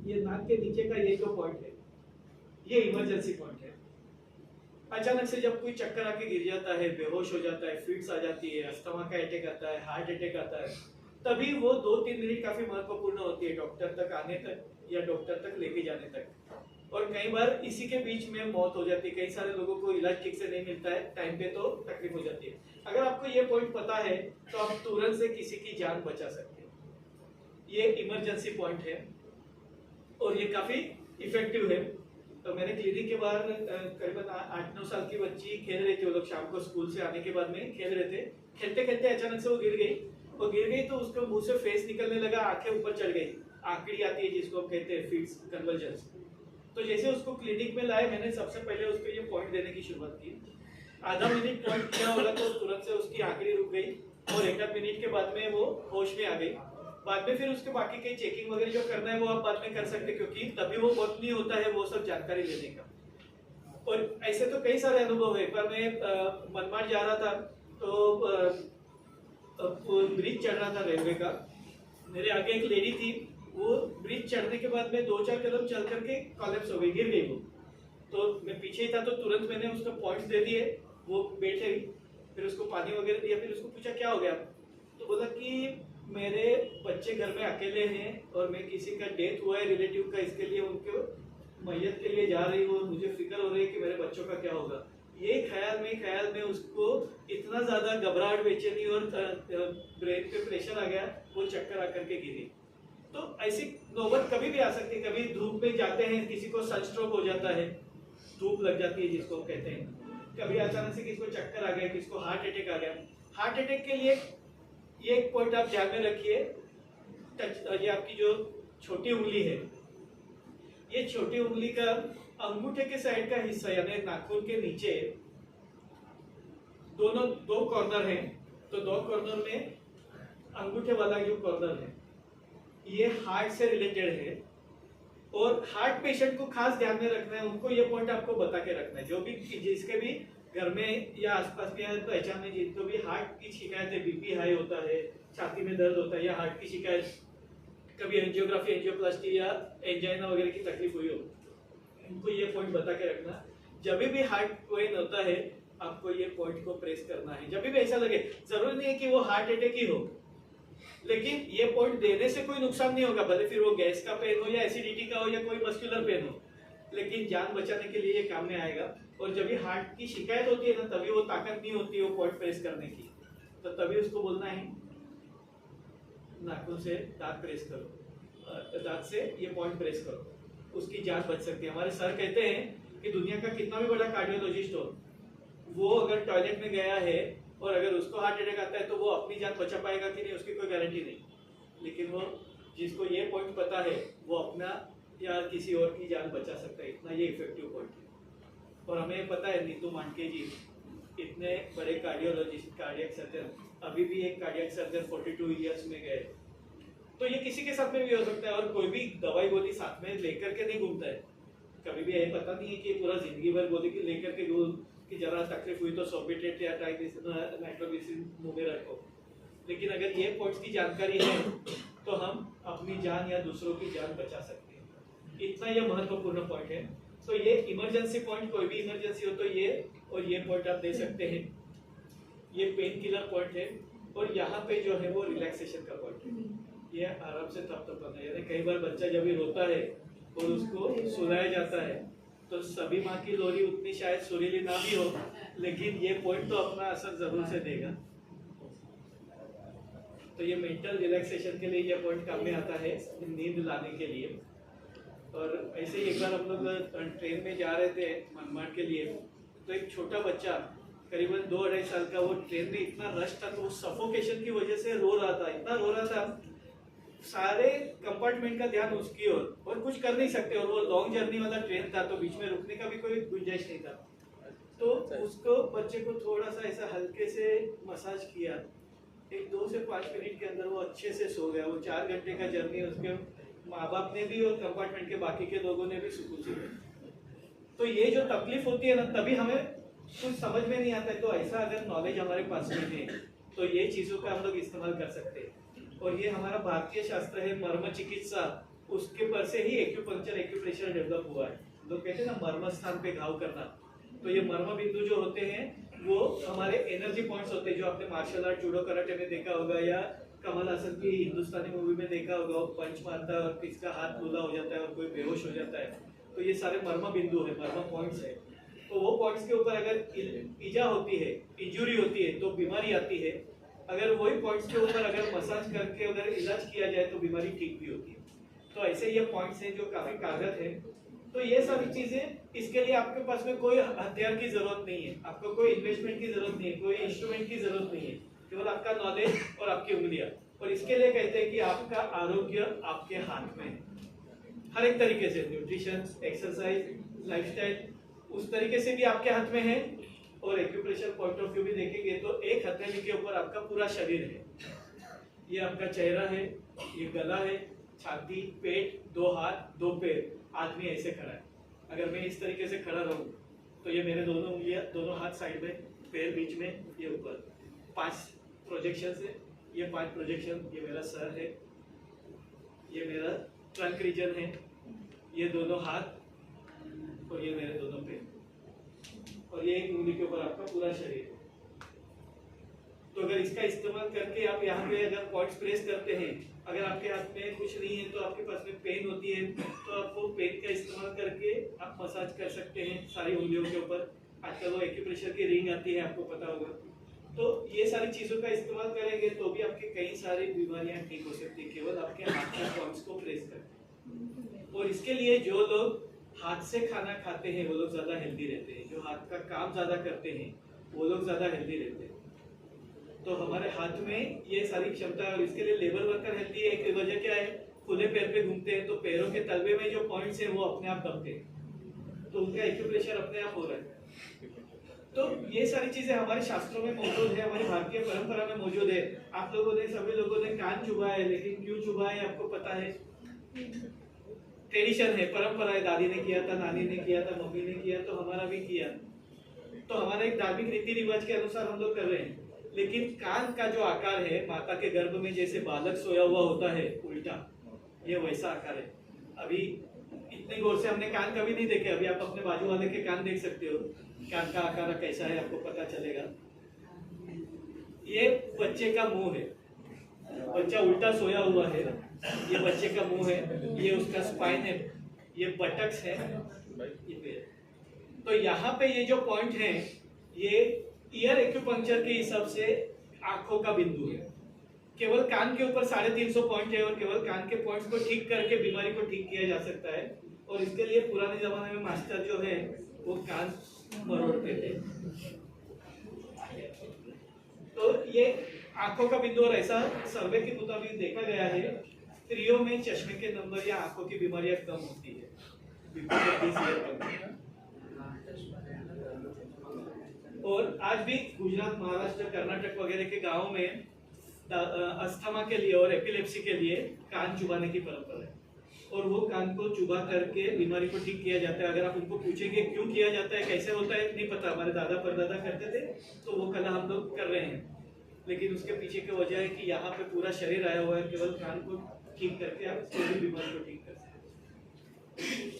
ये नाक के नीचे का ये जो पॉइंट है ये इमरजेंसी पॉइंट है। अचानक से जब कोई चक्कर आके गिर जाता है, बेहोश हो जाता है, फिट्स आ जाती है, अस्थमा का अटैक आता है, हार्ट अटैक आता है, तभी वो 2-3 मिनट काफी महत्वपूर्ण होती है डॉक्टर तक आने तक या डॉक्टर तक लेके जाने तक। और कई बार इसी के बीच में मौत हो जाती है। कई सारे लोगों को इलाज ठीक से नहीं मिलता है टाइम पे, तो तकलीफ हो जाती है। अगर आपको ये पॉइंट पता है तो आप तुरंत से किसी की जान बचा सकते हैं। ये इमरजेंसी पॉइंट है और ये काफी इफेक्टिव है। तो मेरे क्लिनिक के बाहर करीबन 8-9 साल की बच्ची खेल रही थी। वो लोग शाम को स्कूल से आने के बाद में खेल रहे थे। खेलते खेलते अचानक से वो गिर गई तो उसके मुंह से फेस निकलने लगा, आंखें ऊपर चढ़ गई, आंकड़ी आती है जिसको हम कहते हैं फिट्स, कन्वर्जेंस। तो जैसे उसको क्लिनिक में लाए, मैंने सबसे पहले उसको ये पॉइंट देने की शुरुआत की। आधा मिनट पॉइंट किया होगा तो तुरंत से उसकी आंकड़ी रुक गई और 1-8 मिनट के बाद में वो होश में आ गई। बाद में फिर उसके बाकी के चेकिंग वगैरह जो करना है वो आप बाद में कर सकते हैं, क्योंकि तभी वो वक्त नहीं होता है वो सब जानकारी लेने का। और ऐसे तो कई सारे अनुभव है। पर मैं मनमाड जा रहा था तो ब्रिज चढ़ रहा था रेलवे का। मेरे आगे एक लेडी थी, वो ब्रिज चढ़ने के बाद में 2-4 कदम चल करके कोलैप्स हो गई, गिर गई वो। तो मैं पीछे ही था तो तुरंत मैंने उसको पॉइंट्स दे दिए, वो बैठे गई। फिर उसको पानी वगैरह दिया, फिर उसको पूछा क्या हो गया। तो बोला कि मेरे बच्चे घर में अकेले हैं और मैं किसी का डेथ हुआ है रिलेटिव का, इसके लिए उनके मैयत के लिए जा रही हूँ। मुझे फिक्र हो रही है कि मेरे बच्चों का क्या होगा। ये ख्याल में उसको इतना ज्यादा घबराहट, बेचैनी और ब्रेन पे प्रेशर आ गया, वो चक्कर आकर के गिरी। तो ऐसी नौबत कभी भी आ सकती है। कभी धूप में जाते हैं, किसी को सनस्ट्रोक हो जाता है, धूप लग जाती है जिसको कहते हैं। कभी अचानक से किसी को चक्कर आ गया, किसी को हार्ट अटैक आ गया। हार्ट अटैक के लिए ये एक पॉइंट आप ध्यान में रखिए। ये आपकी जो छोटी उंगली है, ये छोटी उंगली का अंगूठे के साइड का हिस्सा यानी नाखून के नीचे दो कॉर्नर हैं। तो 2 कॉर्नर में अंगूठे वाला जो कॉर्नर है ये हार्ट से रिलेटेड है। और हार्ट पेशेंट को खास ध्यान में रखना है, उनको ये पॉइंट आपको बता के रखना है। जो भी जिसके भी घर में या आसपास में पहचान में जिनको भी हार्ट की शिकायत है, बीपी हाई होता है, छाती में दर्द होता है या हार्ट की शिकायत, कभी एंजियोग्राफी, एंजियोप्लास्टी या एंजाइना वगैरह की तकलीफ हुई हो, उनको ये पॉइंट बता के रखना। जब भी हार्ट पेन होता है आपको ये पॉइंट को प्रेस करना है। जब भी ऐसा लगे, जरूरी नहीं है कि वो हार्ट अटैक ही हो, लेकिन ये पॉइंट देने से कोई नुकसान नहीं होगा। भले फिर वो गैस का पेन हो या एसिडिटी का हो या कोई मस्कुलर पेन हो, लेकिन जान बचाने के लिए ये काम में आएगा। और जब भी हार्ट की शिकायत होती है ना, तभी वो ताकत नहीं होती है वो पॉइंट प्रेस करने की। तो तभी उसको बोलना है नाखून से दांत प्रेस करो, दांत से ये पॉइंट प्रेस करो, उसकी जान बच सकती है। हमारे सर कहते हैं कि दुनिया का कितना भी बड़ा कार्डियोलॉजिस्ट हो, वो अगर टॉयलेट में गया है और अगर उसको हार्ट अटैक आता है तो वो अपनी जान बचा पाएगा कि नहीं, उसकी कोई गारंटी नहीं। लेकिन वो जिसको ये पॉइंट पता है वो अपना या किसी और की जान बचा सकता है। इतना ये इफेक्टिव पॉइंट है। और हमें पता है नीतू मांडके जी इतने बड़े कार्डियोलॉजिस्ट, कार्डियक सर्जन, अभी भी एक कार्डियक सर्जन 42 ईयर्स में गए। तो ये किसी के साथ में भी हो सकता है। और कोई भी दवाई गोली साथ में लेकर के नहीं घूमता है। कभी भी ये पता नहीं है कि पूरा जिंदगी भर गोली लेकर के कि जरा तकलीफ हुई तो सोर्बिट्रेट या नाइट्रोग्लिसरीन मुंह में रखो। लेकिन अगर ये पॉइंट्स की जानकारी है तो हम अपनी जान या दूसरों की जान बचा सकते हैं। इतना ये महत्वपूर्ण पॉइंट है। तो ये इमरजेंसी पॉइंट, कोई भी इमरजेंसी हो तो ये और ये पॉइंट आप दे सकते हैं। ये पेन किलर पॉइंट है। और यहाँ पे जो है वो रिलैक्सेशन का पॉइंट है। ये आराम से थपथपाना है। यानी कई बार बच्चा जब भी रोता है और उसको सुलाया जाता है तो सभी माँ की लोरी उतनी शायद सुरीली ना भी हो, लेकिन ये पॉइंट तो अपना असर जरूर से देगा। तो ये मेंटल रिलैक्सेशन के लिए ये पॉइंट काम में आता है, नींद लाने के लिए। और ऐसे ही एक बार हम लोग ट्रेन में जा रहे थे मनमाड के लिए, तो एक छोटा बच्चा करीबन 2-2.5 साल का, वो ट्रेन में इतना रश था तो वो सफोकेशन की वजह से रो रहा था, इतना रो रहा था। सारे कंपार्टमेंट का ध्यान उसकी ओर, और कुछ कर नहीं सकते। और वो लॉन्ग जर्नी वाला ट्रेन था तो बीच में रुकने का भी कोई गुंजाइश नहीं था। तो उसको बच्चे को थोड़ा सा ऐसा हल्के से मसाज किया। एक 2 से 5 मिनट के अंदर वो अच्छे से सो गया। वो 4 घंटे का जर्नी उसके माँ बाप ने भी और कंपार्टमेंट के बाकी के लोगों ने भी सुकून से किया। तो ये जो तकलीफ होती है ना, तभी हमें कुछ समझ में नहीं आता है। तो ऐसा अगर नॉलेज हमारे पास में है तो ये चीज़ों का हम लोग इस्तेमाल कर सकते हैं। और ये हमारा भारतीय शास्त्र है मर्म चिकित्सा, उसके पर से ही एक्यूपंक्चर एक्यूप्रेशर डेवलप हुआ है। लोग कहते हैं ना मर्म स्थान पे घाव करना, तो ये मर्म बिंदु जो होते हैं वो हमारे एनर्जी पॉइंट्स होते हैं, जो आपने मार्शल आर्ट जूडो कराटे में देखा होगा या कमल हासन की हिंदुस्तानी मूवी में देखा होगा, वो पंच मारता है और किसका हाथ खुला हो जाता है और कोई बेहोश हो जाता है, तो ये सारे मर्म बिंदु है, मर्म पॉइंट्स है। तो वो पॉइंट्स के ऊपर अगर ईजा होती है, इंजुरी होती है तो बीमारी आती है। अगर वही पॉइंट्स के ऊपर अगर मसाज करके अगर इलाज किया जाए तो बीमारी ठीक भी होती है। तो ऐसे ये पॉइंट्स हैं जो काफी कारगर हैं। तो ये सारी चीजें, इसके लिए आपके पास में कोई हथियार की जरूरत नहीं है, आपको कोई इन्वेस्टमेंट की जरूरत नहीं है, कोई इंस्ट्रूमेंट की जरूरत नहीं है, केवल आपका नॉलेज और आपकी उंगलियां। और इसके लिए कहते हैं कि आपका आरोग्य आपके हाथ में है, हर एक तरीके से, न्यूट्रिशन, एक्सरसाइज, लाइफस्टाइल, उस तरीके से भी आपके हाथ में है। और एक्यूप्रेशर पॉइंट ऑफ व्यू भी देखेंगे तो एक हथेली के ऊपर आपका पूरा शरीर है। ये आपका चेहरा है, ये गला है, छाती, पेट, 2 हाथ 2 पैर, आदमी ऐसे खड़ा है। अगर मैं इस तरीके से खड़ा रहूं तो ये मेरे दोनों उंगलियां, दोनों हाथ साइड में, पैर बीच में, ये ऊपर 5 प्रोजेक्शन है। ये 5 प्रोजेक्शन, ये मेरा सर है, ये मेरा ट्रंक रीजन है, ये दोनों हाथ और ये मेरे दोनों पैर, और ये एक उंगली के ऊपर आपका पूरा शरीर है। तो अगर इसका इस्तेमाल करके आप यहाँ पे अगर पॉइंट्स प्रेस करते हैं, अगर आपके हाथ में कुछ नहीं है तो आपके पास में पेन होती है, तो आप वो पेन का इस्तेमाल करके आप मसाज कर सकते हैं सारी उंगलियों के ऊपर। आजकल वो एक्यूप्रेशर की रिंग आती है, आपको पता होगा। तो ये सारी चीजों का इस्तेमाल करेंगे तो भी आपकी कई सारी बीमारियां ठीक हो सकती है, केवल आपके हाथ के पॉइंट्स को प्रेस करके। और इसके लिए जो लोग हाथ से खाना खाते हैं वो लोग ज्यादा हेल्दी रहते हैं, जो हाथ का काम ज्यादा करते हैं वो लोग ज्यादा हेल्दी रहते हैं। तो हमारे हाथ में ये सारी क्षमता है, और इसके लिए लेबर वर्कर हेल्दी है। एक वजह क्या है, खुले पैर पे घूमते हैं तो पैरों के तलवे में जो पॉइंट्स हैं वो अपने आप दबते हैं, तो उनका एक्यूप्रेशर अपने आप हो रहा है। तो ये सारी चीजें हमारे शास्त्रों में मौजूद है, हमारी भारतीय परंपरा में मौजूद है। आप लोगों ने, सभी लोगों ने कान चुभाया है, लेकिन क्यों चुभाया है आपको पता है? ट्रेडिशन है, परंपरा है, दादी ने किया था, नानी ने किया था, मम्मी ने किया, तो हमारा भी किया। तो हमारा एक धार्मिक रीति रिवाज के अनुसार हम लोग कर रहे हैं। लेकिन कान का जो आकार है, माता के गर्भ में जैसे बालक सोया हुआ होता है उल्टा, ये वैसा आकार है। अभी इतने गौर से हमने कान कभी नहीं देखे, अभी आप अपने बाजू वाले के कान देख सकते हो, कान का आकार कैसा है आपको पता चलेगा। ये बच्चे का मुंह है, बच्चा उल्टा सोया हुआ है, ये बच्चे का मुंह है, ये उसका स्पाइन है, ये बटक्स है, ये पैर। तो यहाँ पे ये जो पॉइंट है, ये ईयर एक्यूपंक्चर के हिसाब से आंखों का बिंदु है। केवल कान के ऊपर 350 पॉइंट है, और केवल कान के पॉइंट्स को ठीक करके बीमारी को ठीक किया जा सकता है। और इसके लिए पुराने जमाने में मास्टर जो है वो कान मरोड़ते थे। तो ये आंखों का बिंदु, और ऐसा सर्वे के मुताबिक देखा गया है, स्त्रियों में चश्मे के नंबर या आंखों की बीमारियां कम होती है। और आज भी गुजरात, महाराष्ट्र, कर्नाटक वगैरह के गांवों में अस्थमा के लिए और एपिलेप्सी के लिए कान चुबाने की परंपरा है, और वो कान को चुबा करके बीमारी को ठीक किया जाता है। अगर आप उनको पूछेंगे क्यों किया जाता है, कैसे होता है, नहीं पता। हमारे दादा परदादा करते थे, तो वो कला हम लोग कर रहे हैं। लेकिन उसके पीछे की वजह है कि यहाँ पे पूरा शरीर आया हुआ है, केवल कान को ठीक करके आप कोई भी बीमारी को ठीक कर सकते हैं।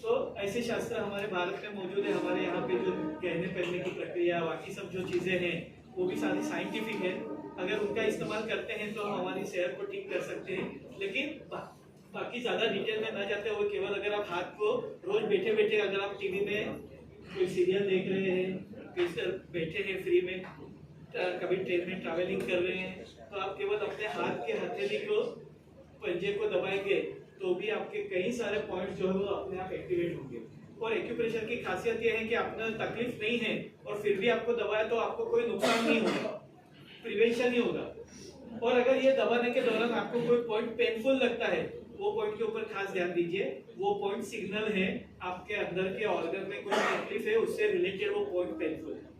तो ऐसे शास्त्र हमारे भारत में मौजूद है। हमारे यहाँ पे जो कहने पहनने की प्रक्रिया, बाकी सब जो चीजें हैं वो भी सारी साइंटिफिक है। अगर उनका इस्तेमाल करते हैं तो हम हमारी सेहत को ठीक कर सकते हैं। लेकिन बाकी ज्यादा डिटेल में ना जाते हुए, केवल अगर आप हाथ को रोज बैठे बैठे, अगर आप टीवी में कोई सीरियल देख रहे हैं, बैठे हैं फ्री में, कभी ट्रेन में ट्रैवलिंग कर रहे हैं, तो आप केवल अपने हाथ के हथेली को, पंजे को दबाएंगे तो भी आपके कई सारे पॉइंट्स जो है वो अपने आप एक्टिवेट होंगे। और एक्यूप्रेशर की खासियत ये है कि आपको तकलीफ नहीं है और फिर भी आपको दबाया तो आपको कोई नुकसान नहीं होगा, प्रिवेंशन ही होगा। और अगर ये दबाने के दौरान आपको कोई पॉइंट पेनफुल लगता है, वो पॉइंट के ऊपर खास ध्यान दीजिए। वो पॉइंट सिग्नल है आपके अंदर के ऑर्गन में कोई तकलीफ है, उससे रिलेटेड वो पॉइंट पेनफुल है।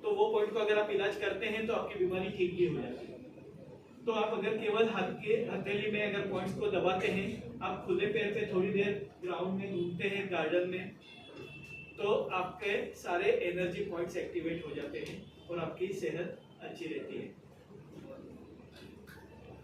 तो वो पॉइंट को अगर आप इलाज करते हैं तो आपकी बीमारी ठीक भी हो जाती है। तो आप अगर केवल हाथ के हथेली में अगर पॉइंट्स को दबाते हैं, आप खुले पैर पे थोड़ी देर ग्राउंड में घूमते हैं, गार्डन में, तो आपके सारे एनर्जी पॉइंट्स एक्टिवेट हो जाते हैं और आपकी सेहत अच्छी रहती है।